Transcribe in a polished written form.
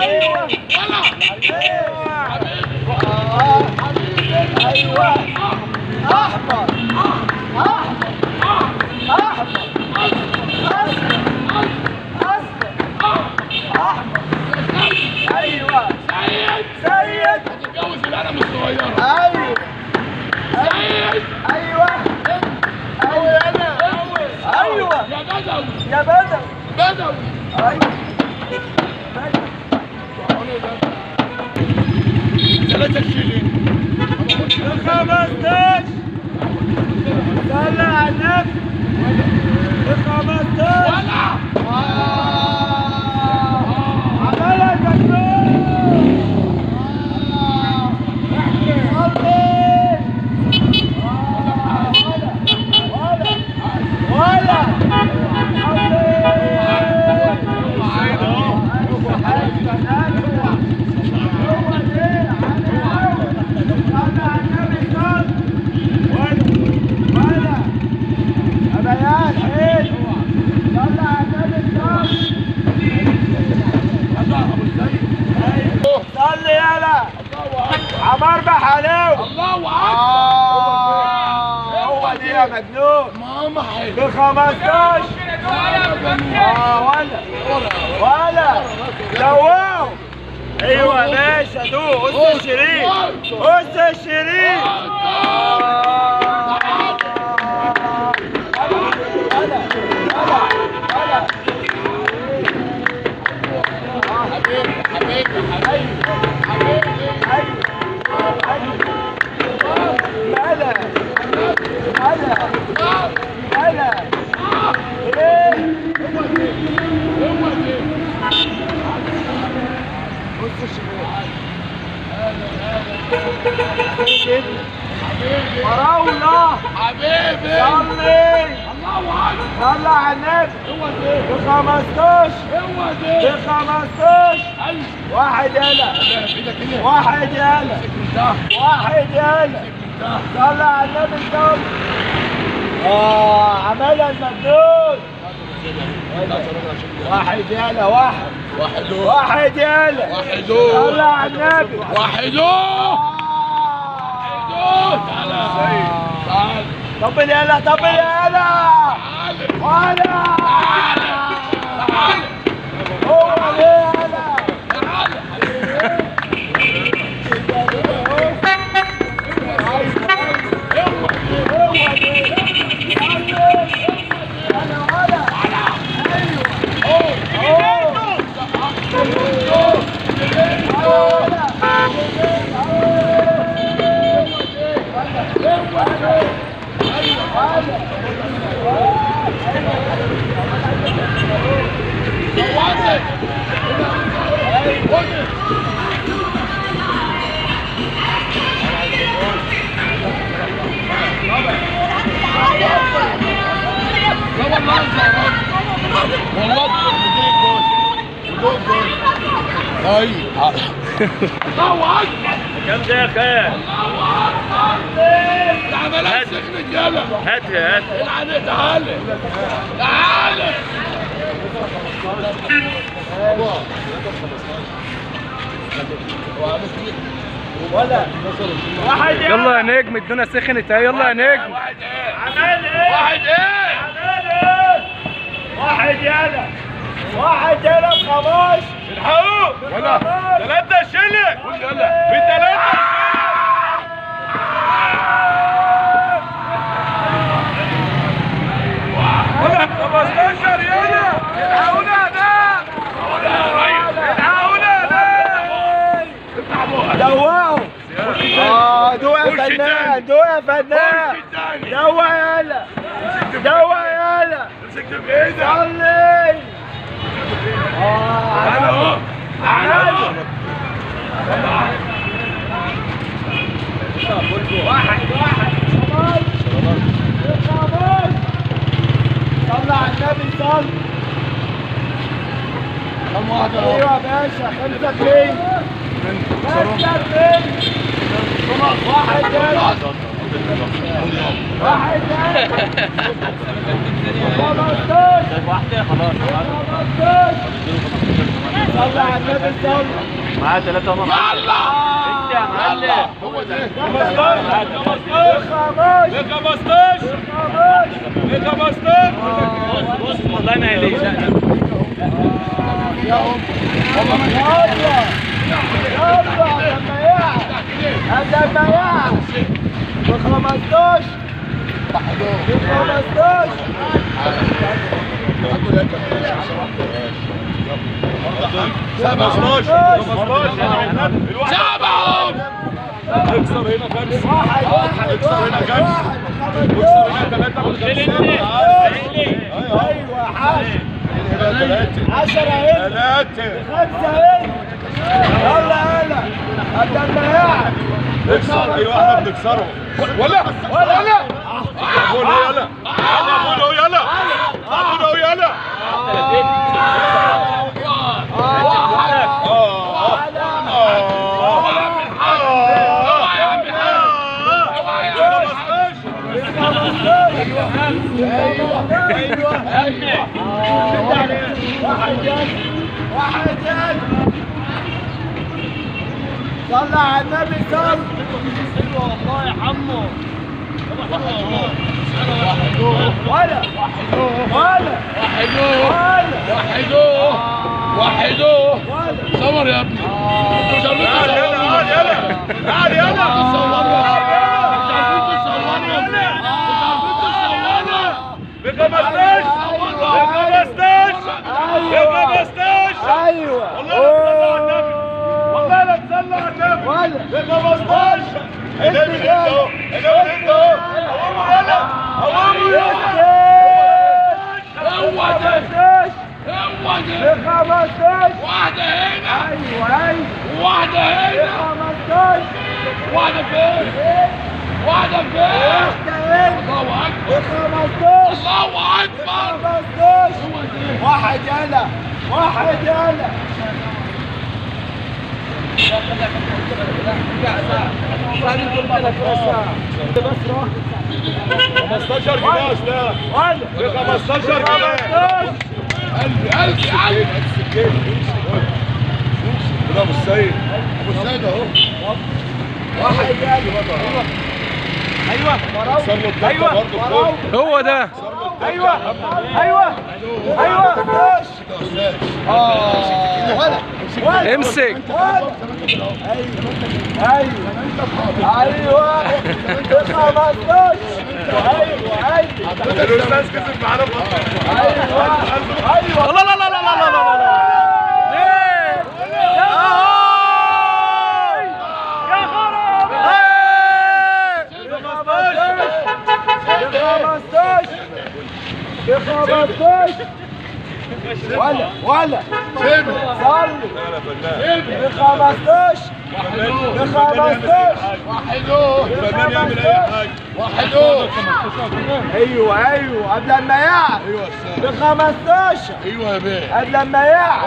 ايوه ايوه احمر ايوه سيد هتتجوز القلم الصغيره. ايوه سيد ايوه ايوه انا ايوه يا بدوي يا بدوي بدوي ايوه 3 شيلين 15 صلى على النبي 15 ولا عملها المجنون ولا صلي يالا عمار بحلاوه الله اكبر. هو دي يا مجنون ماما حلو ب 15 ولا دواه ايوه يا باشا دوق قص شيرين قص شيرين فراولة حبيبي صلي الله اكبر. صلى على النبي هو ده ب 15 هو ب ده 15 ايوه واحد يلا بايدك كده واحد يلا ده واحد يلا ده صلى على النبي صلى عملها المجنون واحد يلا واحد واحد يلا صلى على النبي واحدوه تعالى تعالى طبل يلا طبل يلا تعالى ولا تعالى هو ليه يلا الله اكبر. كم ده يا خال؟ الله اكبر. تعالى سخنت يلا هات هات العب تعالى تعالى ولا واحد يلا يا نجم الدنيا سخنت اهي. يلا يا نجم واحد ايه عمل ايه؟ واحد ايه عمل ايه؟ واحد يلا واحد يلا بخماش الحقوق ولا 3 شيلين قول يلا ب3 15 يلا الحقونا ده الحقونا ده دوقوا دوق يا فنان دوق يا فنان دوق يلا دوق يلا مسكت بايدك صلي انا اهو واحد صلى على النبي صل ايوه يا باشا 5 واحد يلا واحد يلا 15 واحدة خلاص 15 صلى صلى على النبي صلى. معاه 3 ونص. يلا انت يا معلم. هو ده 15 بص والله ما يليش. يلا لما يعد ب15 شعبهم اكسر هنا 5 واحد اكسر هنا 5 اكسر هنا 3 ايوه حاج 10 3 5 يلا قبل ما يعد اكسر اي واحده بنكسره ولا قول يلا قول يلا قول يلا واحد صلى على النبي صلى. والله يا حمو. ولا وحدوه صور يا ابني تعال يلا ايوه والله لا تصلى على النبي ولا 15 واحدة هنا ايوه واحدة هنا 15 واحدة فين واحدة فين الله أكبر 15 الله أكبر 15 واحد يلا واحد يلا 15 جنيه استاذ ولا 15 جنيه قلبي ده ابو السيد اهو واحد يلا ايوه صار له الضغط برضه فوق هو ده. ايوه 15 ولا امسك. ايوه 15 ايوه الاستاذ كسب معانا ايوه لا لا لا لا لا لا لا. ولا صلي ب15 الفنان يعمل اي حاجه ايوه قبل ما يعد ايوه يا استاذ ب15 ايوه يا بيه قبل ما يعد